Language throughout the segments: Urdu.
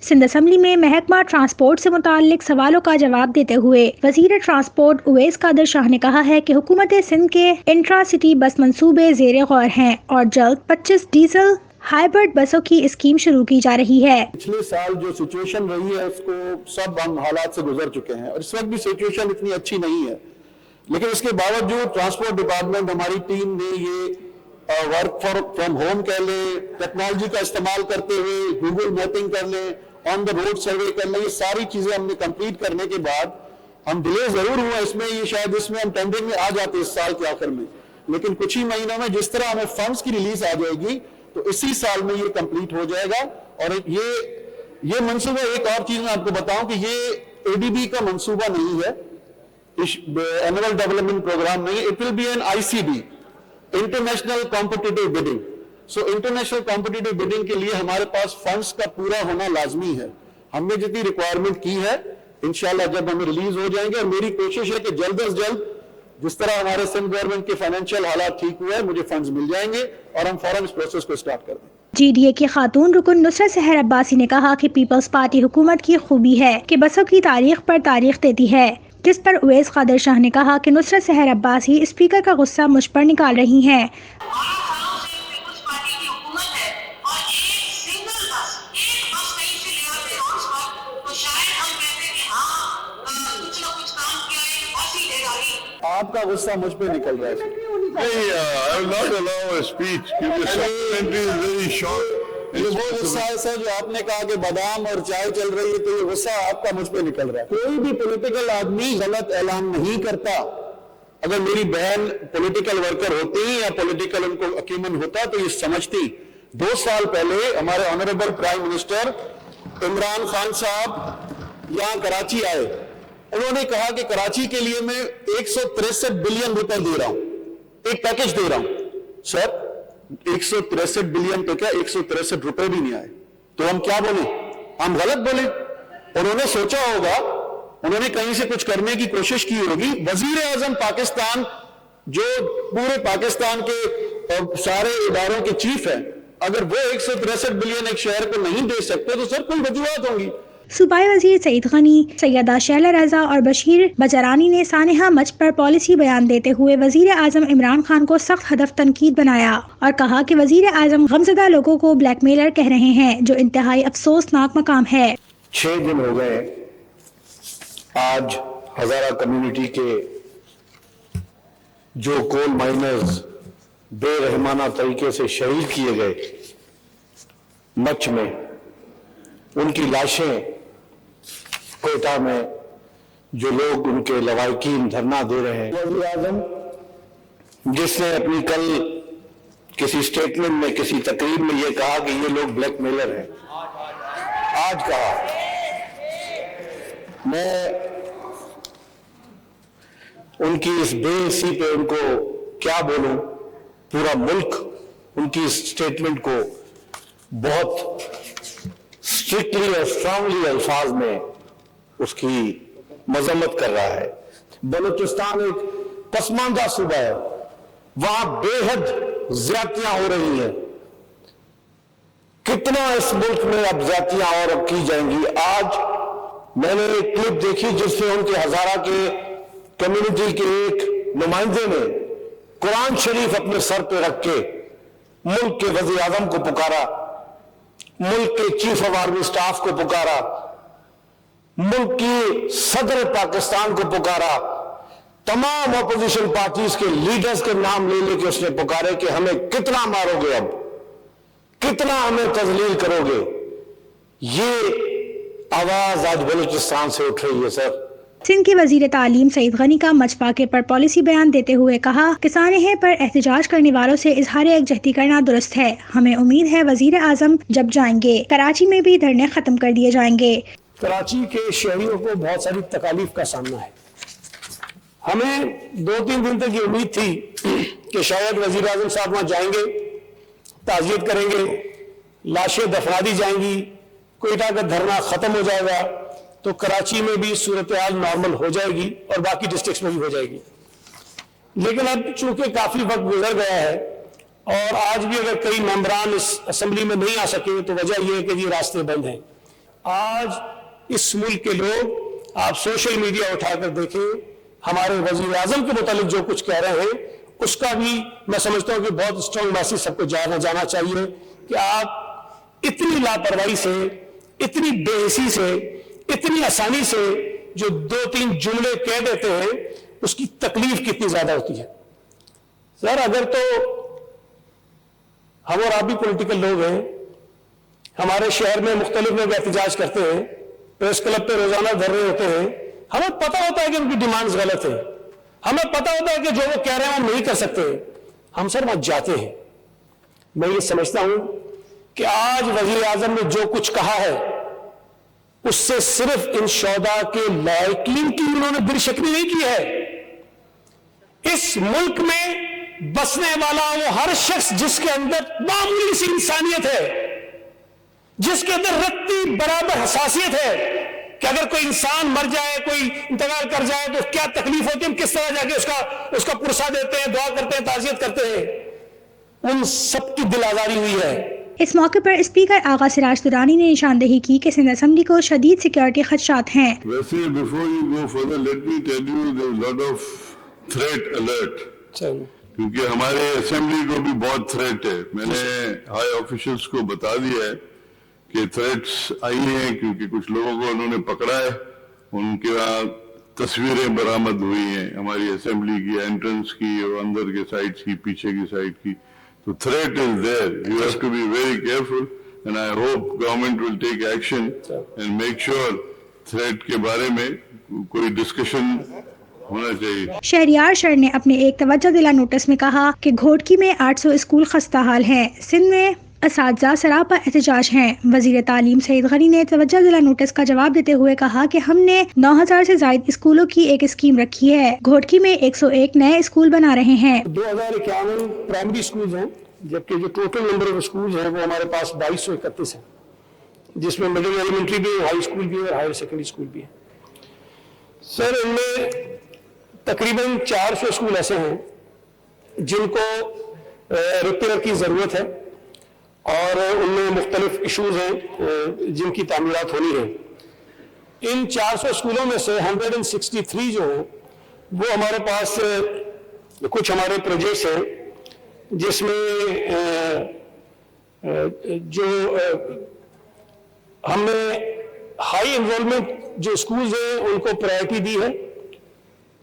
سندھ اسمبلی میں محکمہ ٹرانسپورٹ سے متعلق سوالوں کا جواب دیتے ہوئے وزیر ٹرانسپورٹ اویس قادر شاہ نے کہا ہے کہ حکومت سندھ کے انٹرا سٹی بس منصوبے زیر غور ہیں اور جلد 25 ڈیزل ہائیبرڈ بسوں کی اسکیم شروع کی جا رہی ہے۔ پچھلے سال جو سچویشن رہی ہے اس کو سب ہم حالات سے گزر چکے ہیں اور اس وقت بھی سچویشن اتنی اچھی نہیں ہے، لیکن اس کے باوجود ٹرانسپورٹ ڈپارٹمنٹ ہماری ٹیم نے یہ ورک فرام ہوم کر لیں، ٹیکنالوجی کا استعمال کرتے ہوئے گوگل میپنگ کر لیں، آن دا روڈ سروے کر لیں، یہ ساری چیزیں ہم نے کمپلیٹ کرنے کے بعد ہم ڈیلے ضرور ہوا اس میں، یہ شاید اس میں ہم ٹینڈرنگ میں آ جاتے اس سال کے آخر میں، لیکن کچھ ہی مہینوں میں جس طرح ہمیں فنڈز کی ریلیز آ جائے گی تو اسی سال میں یہ کمپلیٹ ہو جائے گا۔ اور یہ منصوبہ، ایک اور چیز میں آپ کو بتاؤں کہ یہ اے ڈی بی کا منصوبہ نہیں ہے، اینول ڈیولپمنٹ پروگرام نہیں، it will be N I C D, international competitive bidding. So international competitive bidding کے لیے ہمارے پاس فنڈز کا پورا ہونا لازمی ہے۔ ہم نے جتنی ریکوائرمنٹ کی ہے انشاءاللہ جب ہمیں ریلیز ہو جائیں گے، اور میری کوشش ہے کہ جلد از جلد جس طرح ہمارے سندھ گورنمنٹ کے فائنینشیل حالات ٹھیک ہوئے مجھے فنڈز مل جائیں گے اور ہم فوراً اس پروسیس کو سٹارٹ کر دیں۔ جی ڈی اے کی خاتون رکن نصرت سحر عباسی نے کہا کہ پیپلز پارٹی حکومت کی خوبی ہے کہ بسوں کی تاریخ پر تاریخ دیتی ہے، جس پر اویس قادر شاہ نے کہا کہ نصرت سحر عباسی اسپیکر کا غصہ مجھ پر نکال رہی ہیں۔ آپ کا غصہ مجھ پہ نکل رہا ہے۔ I will not allow a speech because supplementary is very short. یہ وہ غصہ ہے سر جو آپ نے کہا کہ بادام اور چائے چل رہی ہے، تو یہ غصہ آپ کا مجھ پہ نکل رہا ہے۔ کوئی بھی پولیٹیکل آدمی غلط اعلان نہیں کرتا۔ اگر میری بہن پولیٹیکل ورکر ہوتی یا پولیٹیکل ان کو اکیومن ہوتا تو یہ سمجھتی۔ 2 سال پہلے ہمارے honourable prime minister Imran Khan صاحب یہاں کراچی آئے، انہوں نے کہا کہ کراچی کے لیے میں 163 بلین روپے دے رہا ہوں، ایک پیکج دے رہا ہوں۔ سر 163 بلین پہ کیا 163 روپے بھی نہیں آئے، تو ہم کیا بولیں؟ ہم غلط بولیں؟ انہوں نے سوچا ہوگا، انہوں نے کہیں سے کچھ کرنے کی کوشش کی ہوگی۔ وزیر اعظم پاکستان جو پورے پاکستان کے سارے اداروں کے چیف ہیں، اگر وہ 163 بلین ایک شہر کو نہیں دے سکتے تو سر کوئی وجوہات ہوں گی۔ صوبائی وزیر سعید غنی، سیدہ شیلہ رضا اور بشیر بجرانی نے سانحہ مچ پر پالیسی بیان دیتے ہوئے وزیر اعظم عمران خان کو سخت ہدف تنقید بنایا اور کہا کہ وزیر اعظم غمزدہ لوگوں کو بلیک میلر کہہ رہے ہیں، جو انتہائی افسوسناک مقام ہے۔ 6 دن ہو گئے آج ہزارہ کمیونٹی کے جو کول مائنرز بے رحمانہ طریقے سے شہید کیے گئے مچ میں، ان کی لاشیں کوئٹہ میں جو لوگ ان کے لواحقین دھرنا دے رہے ہیں۔ وزیر اعظم جس نے اپنی کل کسی سٹیٹمنٹ میں کسی تقریب میں یہ کہا کہ یہ لوگ بلیک میلر ہیں، آج کہا، میں ان کی اس بے حسی پہ ان کو کیا بولوں؟ پورا ملک ان کی اس سٹیٹمنٹ کو بہت اسٹرکٹلی اور اسٹرانگلی الفاظ میں اس کی مذمت کر رہا ہے۔ بلوچستان ایک پسماندہ صوبہ ہے، وہاں بے حد زیادتیاں ہو رہی ہیں، کتنا اس ملک میں اب زیادتیاں اور اب کی جائیں گی۔ آج میں نے ایک کلپ دیکھی جس میں ان کے ہزارہ کے کمیونٹی کے ایک نمائندے نے قرآن شریف اپنے سر پہ رکھ کے ملک کے وزیر اعظم کو پکارا، ملک کے چیف آف آرمی سٹاف کو پکارا، ملک کی صدر پاکستان کو پکارا، تمام اپوزیشن پارٹیز کے لیڈرز کے نام لے لے کے اس نے پکارے کہ ہمیں کتنا مارو گے، اب کتنا ہمیں تذلیل کرو گے۔ یہ آواز آج بلوچستان سے اٹھ رہی ہے سر۔ سندھ کے وزیر تعلیم سعید غنی کا مچ پاکے پر پالیسی بیان دیتے ہوئے کہا کہ سانحہ پر احتجاج کرنے والوں سے اظہار یکجہتی کرنا درست ہے۔ ہمیں امید ہے وزیر اعظم جب جائیں گے کراچی میں بھی دھرنے ختم کر دیے جائیں گے۔ کراچی کے شہریوں کو بہت ساری تکالیف کا سامنا ہے۔ ہمیں 2-3 دن تک یہ امید تھی کہ شاید وزیر اعظم صاحب وہاں جائیں گے، تعزیت کریں گے، لاشیں دفنا دی جائیں گی، کوئٹہ کا دھرنا ختم ہو جائے گا تو کراچی میں بھی صورتحال نارمل ہو جائے گی اور باقی ڈسٹرکٹس میں بھی ہو جائے گی۔ لیکن اب چونکہ کافی وقت گزر گیا ہے اور آج بھی اگر کئی ممبران اس اسمبلی میں نہیں آ سکے تو وجہ یہ ہے کہ یہ راستے بند ہیں۔ آج اس ملک کے لوگ آپ سوشل میڈیا اٹھا کر دیکھیں, ہمارے وزیر اعظم کے متعلق جو کچھ کہہ رہے ہیں اس کا بھی میں سمجھتا ہوں کہ بہت اسٹرانگ میسج سب کو جانا چاہیے کہ آپ اتنی لاپرواہی سے, اتنی بے حسی سے, اتنی آسانی سے جو 2-3 جملے کہہ دیتے ہیں, اس کی تکلیف کتنی زیادہ ہوتی ہے. سر اگر تو ہم اور آپ بھی پولیٹیکل لوگ ہیں, ہمارے شہر میں مختلف لوگ احتجاج کرتے ہیں, پریس کلب پہ روزانہ دھرنے ہوتے ہیں, ہمیں پتہ ہوتا ہے کہ ان کی ڈیمانڈز غلط ہیں, ہمیں پتہ ہوتا ہے کہ جو وہ کہہ رہے ہیں ہم نہیں کر سکتے, ہم سر وہاں جاتے ہیں. میں یہ سمجھتا ہوں کہ آج وزیر اعظم نے جو کچھ کہا ہے اس سے صرف ان شہداء کے لائقین کی انہوں نے دل شکنی نہیں کی ہے. اس ملک میں بسنے والا وہ ہر شخص جس کے اندر معمولی سی انسانیت ہے, جس کے اندر رتی برابر حساسیت ہے کہ اگر کوئی انسان مر جائے, کوئی انتقال کر جائے تو کیا تکلیف ہوتی ہے, ہم کس طرح جا کے اس کا پرسہ دیتے ہیں, دعا کرتے ہیں, تعزیت کرتے ہیں, ان سب کی دل آزاری ہوئی ہے. اس موقع پر اسپیکر آغا سراج درانی نے نشاندہی کی کہ سندھ اسمبلی کو شدید سیکیورٹی خدشات ہیں. ویسے before you go further, let me tell you there is a lot of threat alert. کیونکہ ہمارے اسمبلی کو بھی بہت تھریٹ ہے. میں نے ہائی آفیشلز کو بتا دیا ہے کہ تھریٹس آئی ہیں, کیونکہ کچھ لوگوں کو انہوں نے پکڑا ہے, ان کے تصویریں برآمد ہوئی ہیں ہماری اسمبلی کی انٹرنس کی اور اندر کے سائڈ کی, پیچھے کی سائڈ کی. So threat is there. You have to be very careful, and I hope government will take action and make sure threat کے بارے میں کوئی ڈسکشن ہونا چاہیے. شہریار شر نے اپنے ایک توجہ دلا نوٹس میں کہا کہ گھوٹکی میں 800 اسکول خستہ حال ہیں, سندھ میں اساتذہ سراپا احتجاج ہیں. وزیر تعلیم سعید غنی نے توجہ دلا نوٹس کا جواب دیتے ہوئے کہا کہ ہم نے 9000 سے زائد اسکولوں کی ایک اسکیم رکھی ہے. گھوٹکی میں 101 نئے اسکول بنا رہے ہیں. 2051 پرائمری اسکولز ہیں, جبکہ جو ٹوٹل نمبر آف اسکولز ہیں وہ ہمارے پاس 2231 ہیں, جس میں مڈل ایلیمنٹری بھی, ہائی اسکول بھی اور ہائر سیکنڈری اسکول بھی ہے. سر ان میں تقریباً 400 اسکول ایسے ہیں جن کو ریپیئر کی ضرورت ہے, اور ان میں مختلف ایشوز ہیں جن کی تعمیرات ہونی ہے. ان 400 اسکولوں میں سے 163 جو ہیں وہ ہمارے پاس کچھ ہمارے پروجیکٹس ہیں, جس میں جو ہم نے ہائی انرولمنٹ جو اسکولز ہیں ان کو پرائرٹی دی ہے,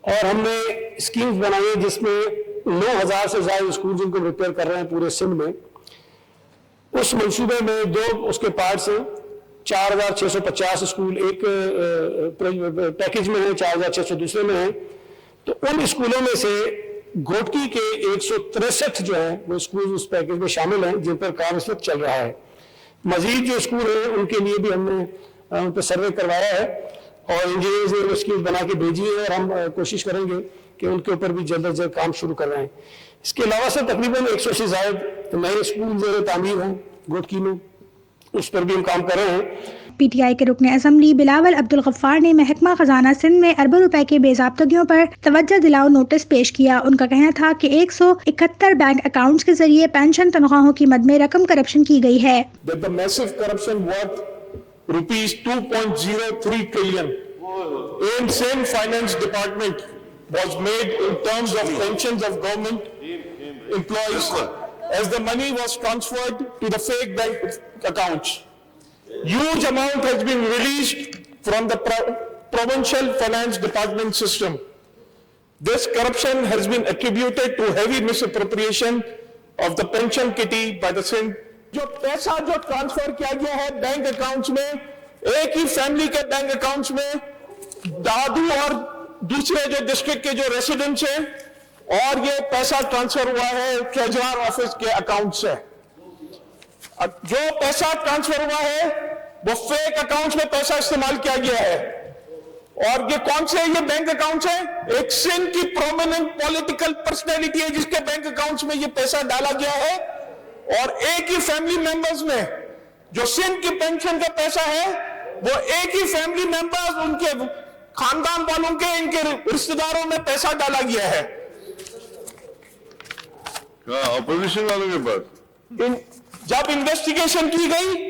اور ہم نے اسکیمز بنائی ہیں جس میں 9000 سے زائد اسکول جن کو ریپیئر کر رہے ہیں پورے سندھ میں. اس منصوبے میں 2 اس کے پارٹس ہیں, 4650 اسکول ایک پیکج میں ہیں, 4600 دوسرے میں ہیں. تو ان اسکولوں میں سے گھوٹکی کے 163 جو ہیں وہ اسکول اس پیکج میں شامل ہیں جن پر کام اس وقت چل رہا ہے. مزید جو اسکول ہیں ان کے لیے بھی ہم نے ان پہ سروے کروایا ہے, اور انجینئرز نے اسکیم بنا کے بھیجی ہے, اور ہم کوشش کریں گے کہ ان کے اوپر بھی جلد از جلد کام شروع کر رہے ہیں. اس کے علاوہ سے تقریباً 100 سے زائد نئے اسکول زیر تعمیر ہیں گھوٹکی میں, اس پر بھی ہم کام کر رہے ہیں. پی ٹی آئی کے رکن اسمبلی بلاول عبدالغفار نے محکمہ خزانہ سندھ میں اربوں روپے کے بے ضابطگیوں پر توجہ دلاؤ نوٹس پیش کیا. ان کا کہنا تھا کہ 171 بینک اکاؤنٹس کے ذریعے پینشن تنخواہوں کی مد میں رقم کرپشن کی گئی ہے. Rupees 2.03 trillion in same finance department was made in terms of pensions of government employees as the money was transferred to the fake bank accounts. Huge amount has been released from the provincial finance department system. This corruption has been attributed to heavy misappropriation of the pension kitty by the Sindh. جو پیسہ جو ٹرانسفر کیا گیا ہے بینک اکاؤنٹس میں, ایک ہی فیملی کے بینک اکاؤنٹس میں دادو اور دوسرے جو ڈسٹرکٹ کے جو ریسیڈنٹس ہیں, اور یہ پیسہ ٹرانسفر ہوا ہے ٹریجرر آفس کے اکاؤنٹ سے. جو پیسہ ٹرانسفر ہوا ہے وہ فیک اکاؤنٹس میں پیسہ استعمال کیا گیا ہے. اور یہ کون سے یہ بینک اکاؤنٹس ہیں؟ ایک سندھ کی پرومیننٹ پولیٹیکل پرسنالٹی ہے جس کے بینک اکاؤنٹس میں یہ پیسہ ڈالا گیا ہے, اور ایک ہی فیملی ممبرز میں جو سندھ کی پینشن کا پیسہ ہے وہ ایک ہی فیملی ممبرز ان کے خاندان والوں کے ان کے رشتہ داروں میں پیسہ ڈالا گیا ہے. اپوزیشن والوں کے پاس جب انویسٹیگیشن کی گئی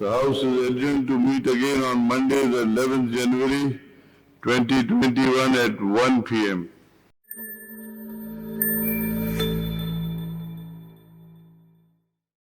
The House is adjourned to meet again on Monday, the 11th January 2021 at 1 p.m.